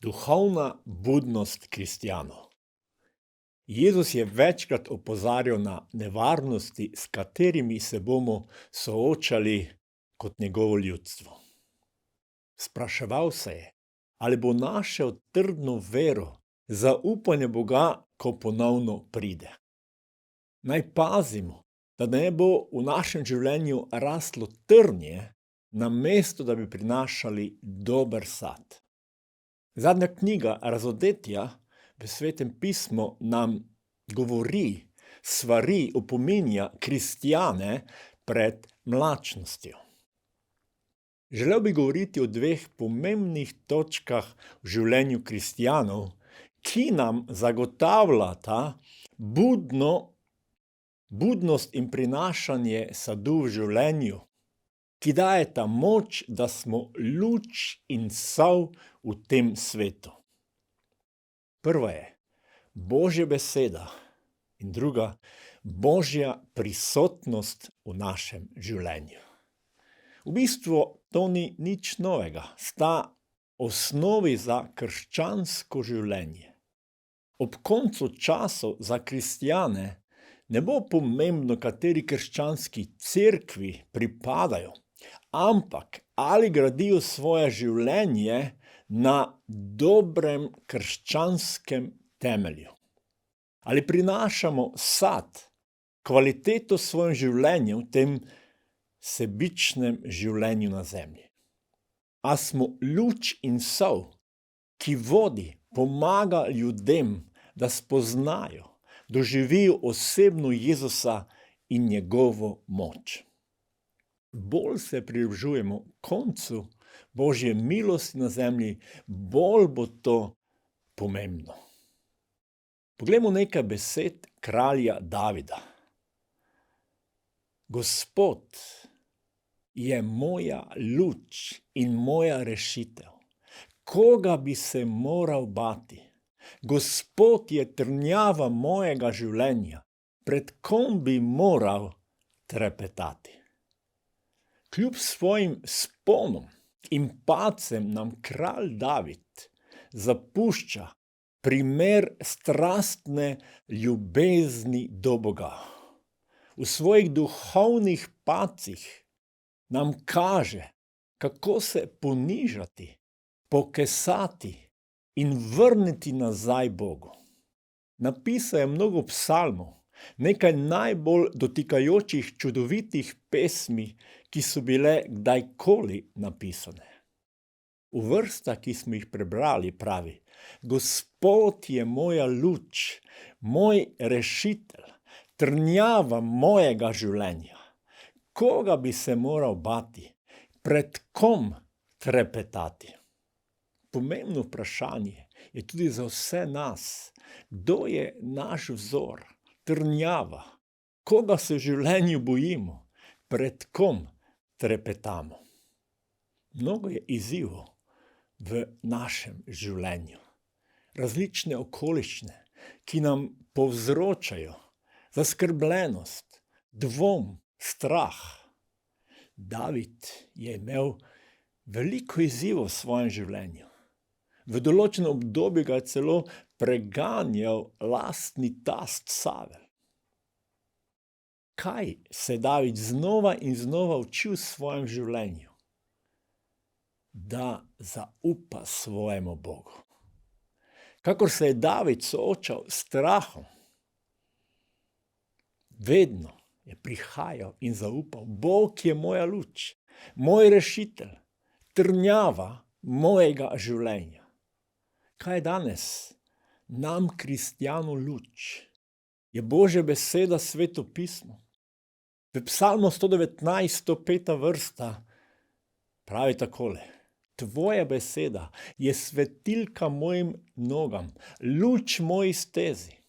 Duhovna budnost kristjanov. Jezus je večkrat opozarjal na nevarnosti, s katerimi se bomo soočali kot njegovo ljudstvo. Spraševal se je, ali bo našel trdno vero, zaupanje Boga, ko ponovno pride. Naj pazimo, da ne bo v našem življenju raslo trnje, namesto da bi prinašali dober sad. Zadnja knjiga Razodetja v Svetem pismu nam govori, svari, opominja kristjane pred mlačnostjo. Želel bi govoriti o dveh pomembnih točkah v življenju kristjanov, ki nam zagotavljata budnost in prinašanje sadu v življenju, ki dajeta moč, da smo luč in sol v tem svetu. Prva je Božja beseda in druga Božja prisotnost v našem življenju. V bistvu to ni nič novega, sta osnovi za krščansko življenje. Ob koncu časov za kristjane ne bo pomembno, kateri krščanski cerkvi pripadajo, ampak ali gradijo svoje življenje na dobrem krščanskem temelju. Ali prinašamo sad, kvaliteto v svojem življenju, v tem sebičnem življenju na zemlji. A smo luč in sol, ki vodi, pomaga ljudem, da spoznajo, doživijo osebno Jezusa in njegovo moč. Bolj se približujemo koncu Božje milosti na zemlji, bolj bo to pomembno. Poglejmo nekaj besed kralja Davida. Gospod je moja luč in moja rešitev. Koga bi se moral bati? Gospod je trnjava mojega življenja. Pred kom bi moral trepetati? Kljub svojim sponom in padcem nam kralj David zapušča primer strastne ljubezni do Boga. V svojih duhovnih padcih nam kaže, kako se ponižati, pokesati in vrniti nazaj Bogu. Napisal je mnogo psalmov, nekaj najbolj dotikajočih čudovitih pesmi, ki so bile kdajkoli napisane. V vrstah, ki smo jih prebrali, pravi: Gospod je moja luč, moj rešitelj, trnjava mojega življenja. Koga bi se moral bati? Pred kom trepetati? Pomembno vprašanje je tudi za vse nas. Kdo je naš vzor? Trnjava. Koga se v življenju bojimo? Pred kom trepetamo? Mnogo je izzivov v našem življenju. Različne okoliščine, ki nam povzročajo zaskrbljenost, dvom, strah. David je imel veliko izzivov v svojem življenju. V določenem obdobju ga je celo preganjal lastni tast Savel. Kaj se David znova in znova učil v svojem življenju? Da zaupa svojemu Bogu. Kakor se je David soočal s strahom, vedno je prihajal in zaupal: Bog je moja luč, moj rešitelj, trnjava mojega življenja. Kaj je danes nam kristjanu luč? Je Božja beseda, Sveto pismo. V psalmu 119, 105. vrsta pravi takole: Tvoja beseda je svetilka mojim nogam, luč moji stezi.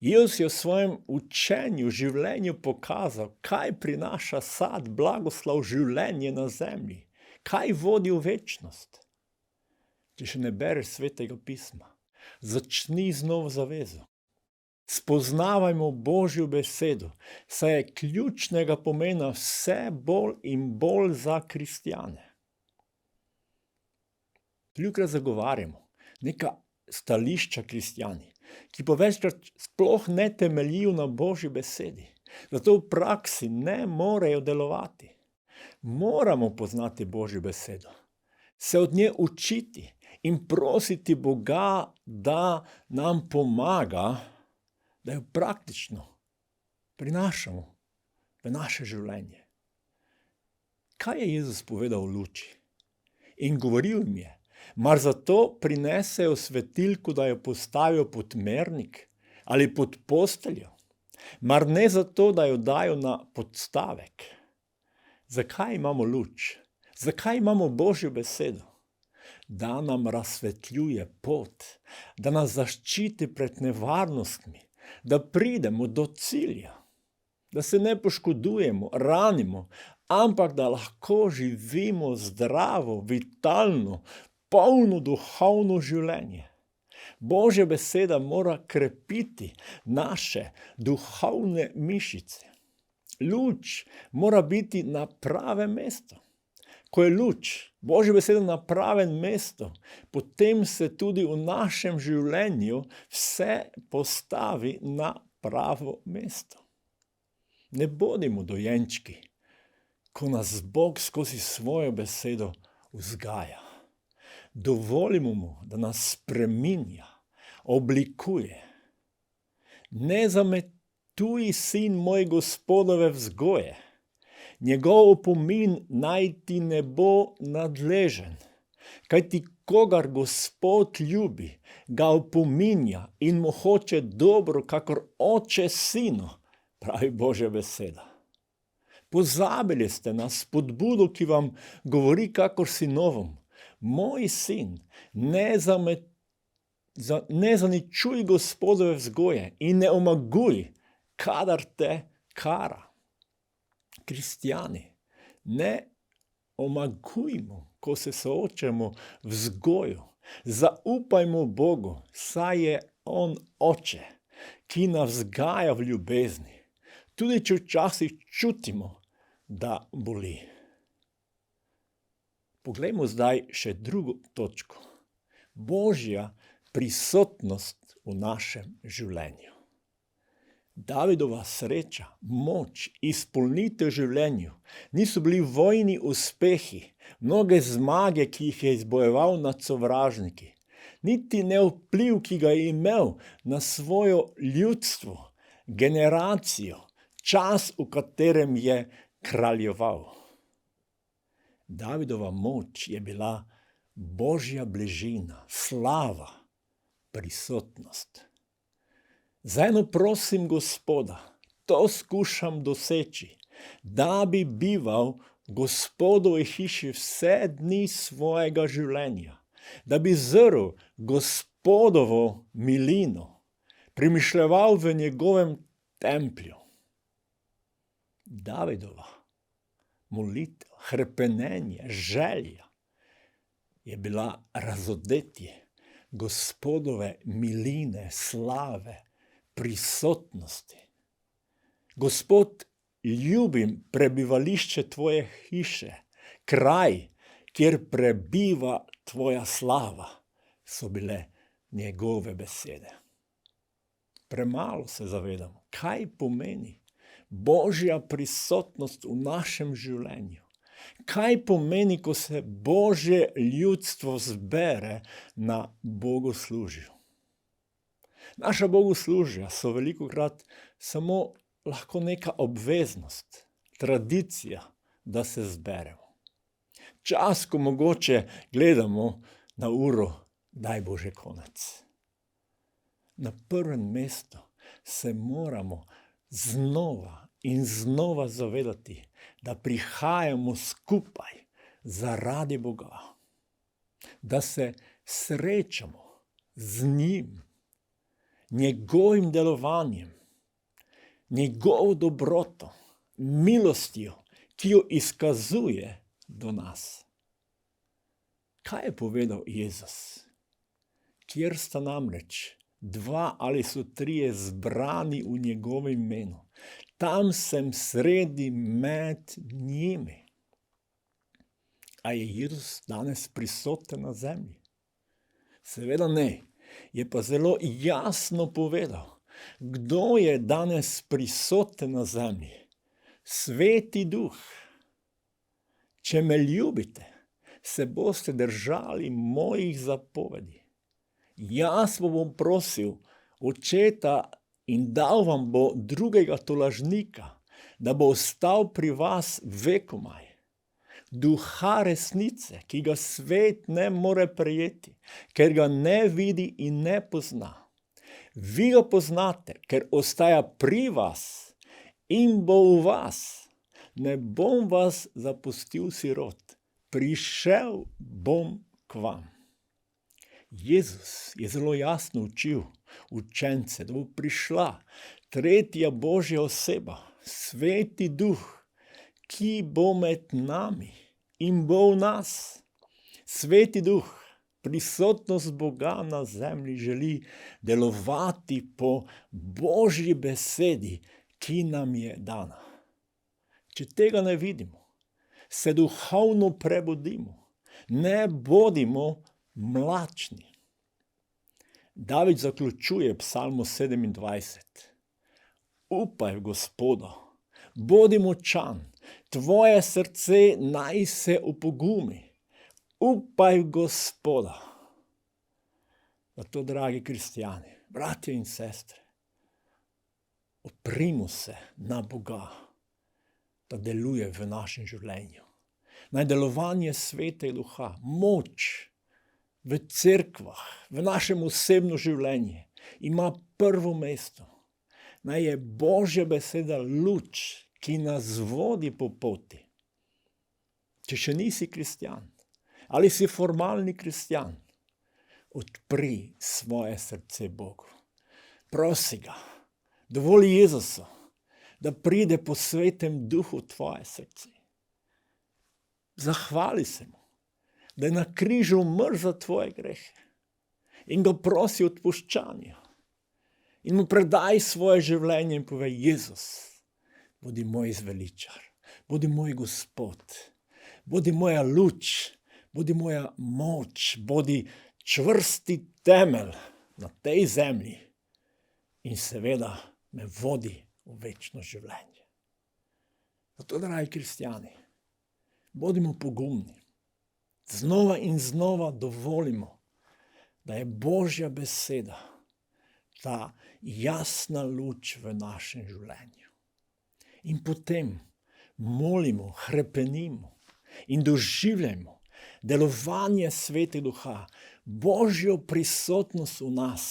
Jezus je v svojem učenju, življenju pokazal, kaj prinaša sad, blagoslov, življenje na zemlji, kaj vodi v večnost. Če še ne bereš Svetega pisma, začni z novo zavezo. Spoznavajmo Božjo besedo, saj je ključnega pomena vse bolj in bolj za kristjane. Velikokrat zagovarjamo, neka stališča kristjani, ki pa večkrat sploh ne temeljijo na Božji besedi. Zato v praksi ne morejo delovati. Moramo poznati Božjo besedo, se od nje učiti in prositi Boga, da nam pomaga, da jo praktično prinašamo v naše življenje. Kaj je Jezus povedal o luči? In govoril jim je, mar zato prinesejo svetilko, da jo postavijo pod mernik ali pod posteljo? Mar ne zato, da jo dajo na podstavek? Zakaj imamo luč? Zakaj imamo Božjo besedo? Da nam razsvetljuje pot, da nas zaščiti pred nevarnostmi, da pridemo do cilja, da se ne poškodujemo, ranimo, ampak da lahko živimo zdravo, vitalno, polno duhovno življenje. Božja beseda mora krepiti naše duhovne mišice. Luč mora biti na pravem mestu. Ko je luč, Božja beseda na pravem mestu, potem se tudi v našem življenju vse postavi na pravo mesto. Ne bodimo dojenčki, ko nas Bog skozi svojo besedo vzgaja. Dovolimo mu, da nas spreminja, oblikuje. Ne zametuj, sin moj, Gospodove vzgoje. Njegov opomin naj ti ne bo nadležen, kajti kogar Gospod ljubi, ga opominja in mu hoče dobro, kakor oče sinu, pravi Božja beseda. Pozabili ste na spodbudo, ki vam govori kakor sinovom. Moj sin, ne zaničuj Gospodove vzgoje in ne omaguj, kadar te kara. Kristjani, ne omagujmo, ko se soočamo vzgojo. Zaupajmo Bogu, saj je on oče, ki nas vzgaja v ljubezni. Tudi če včasih čutimo, da boli. Poglejmo zdaj še drugo točko. Božja prisotnost v našem življenju. Davidova sreča, moč, izpolnitev v življenju niso bili vojni uspehi, mnoge zmage, ki jih je izbojeval nad sovražniki, niti ne vpliv, ki ga je imel na svojo ljudstvo, generacijo, čas, v katerem je kraljeval. Davidova moč je bila Božja bližina, slava, prisotnost. Zdaj prosim Gospoda, to skušam doseči, da bi bival v Gospodovi hiši vse dni svojega življenja, da bi zrl Gospodovo milino, premišljeval v njegovem templju. Davidova molitev, hrepenenje, želja je bila razodetje Gospodove miline, slave, prisotnosti. Gospod, ljubim prebivališče tvoje hiše, kraj, kjer prebiva tvoja slava, so bile njegove besede. Premalo se zavedamo, kaj pomeni Božja prisotnost v našem življenju. Kaj pomeni, ko se Božje ljudstvo zbere na bogoslužju? Naša bogoslužja so velikokrat samo lahko neka obveznost, tradicija, da se zberemo. Čas, ko mogoče gledamo na uro, daj bo že konec. Na prvem mestu se moramo znova in znova zavedati, da prihajamo skupaj zaradi Boga, da se srečamo z njim, njegovim delovanjem, njegovo dobroto, milostjo, ki jo izkazuje do nas. Kaj je povedal Jezus? Kjer sta namreč dva ali so trije zbrani v njegovem imenu, tam sem sredi med njimi. A je Jezus danes prisoten na zemlji? Seveda ne. Je pa zelo jasno povedal, kdo je danes prisoten na zemlji. Sveti Duh. Če me ljubite, se boste držali mojih zapovedi. Jaz bom prosil Očeta in dal vam bo drugega tolažnika, da bo ostal pri vas vekomaj. Duha resnice, ki ga svet ne more prejeti, ker ga ne vidi in ne pozna. Vi ga poznate, ker ostaja pri vas in bo v vas. Ne bom vas zapustil sirot, prišel bom k vam. Jezus je zelo jasno učil učence, da bo prišla tretja Božja oseba, Sveti Duh, ki bo med nami in bo v nas. Sveti Duh, prisotnost Boga na zemlji želi delovati po Božji besedi, ki nam je dana. Če tega ne vidimo, se duhovno prebudimo, ne bodimo mlačni. David zaključuje psalmo 27. Upaj v Gospoda, bodi močan, tvoje srce naj se opogumi. Upaj v Gospoda. Zato, dragi kristjani, bratje in sestre, oprimo se na Boga, da deluje v našem življenju. Naj delovanje Svetega Duha, moč v cerkvah, v našem osebnem življenju ima prvo mesto. Naj je Božja beseda luč, ki nas vodi po poti. Če še nisi kristjan, ali si formalni kristjan, odpri svoje srce Bogu. Prosi ga, dovoli Jezusu, da pride po Svetem Duhu v tvoje srce. Zahvali se mu, da je na križu umrl za tvoje grehe in ga prosi odpuščanja. In mu predaj svoje življenje in povej: Jezus, bodi moj zveličar, bodi moj Gospod, bodi moja luč, bodi moja moč, bodi čvrsti temelj na tej zemlji in seveda me vodi v večno življenje. Zato, dragi kristjani, bodimo pogumni. Znova in znova dovolimo, da je Božja beseda ta jasna luč v našem življenju. In potem molimo, hrepenimo in doživljajmo delovanje Svetega Duha, Božjo prisotnost v nas,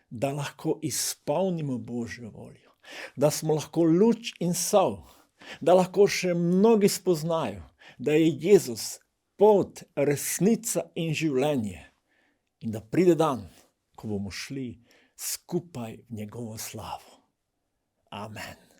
da lahko izpolnimo Božjo voljo, da smo lahko luč in sol, da lahko še mnogi spoznajo, da je Jezus pot, resnica in življenje in da pride dan, ko bomo šli skupaj v njegovo slavo. Amen.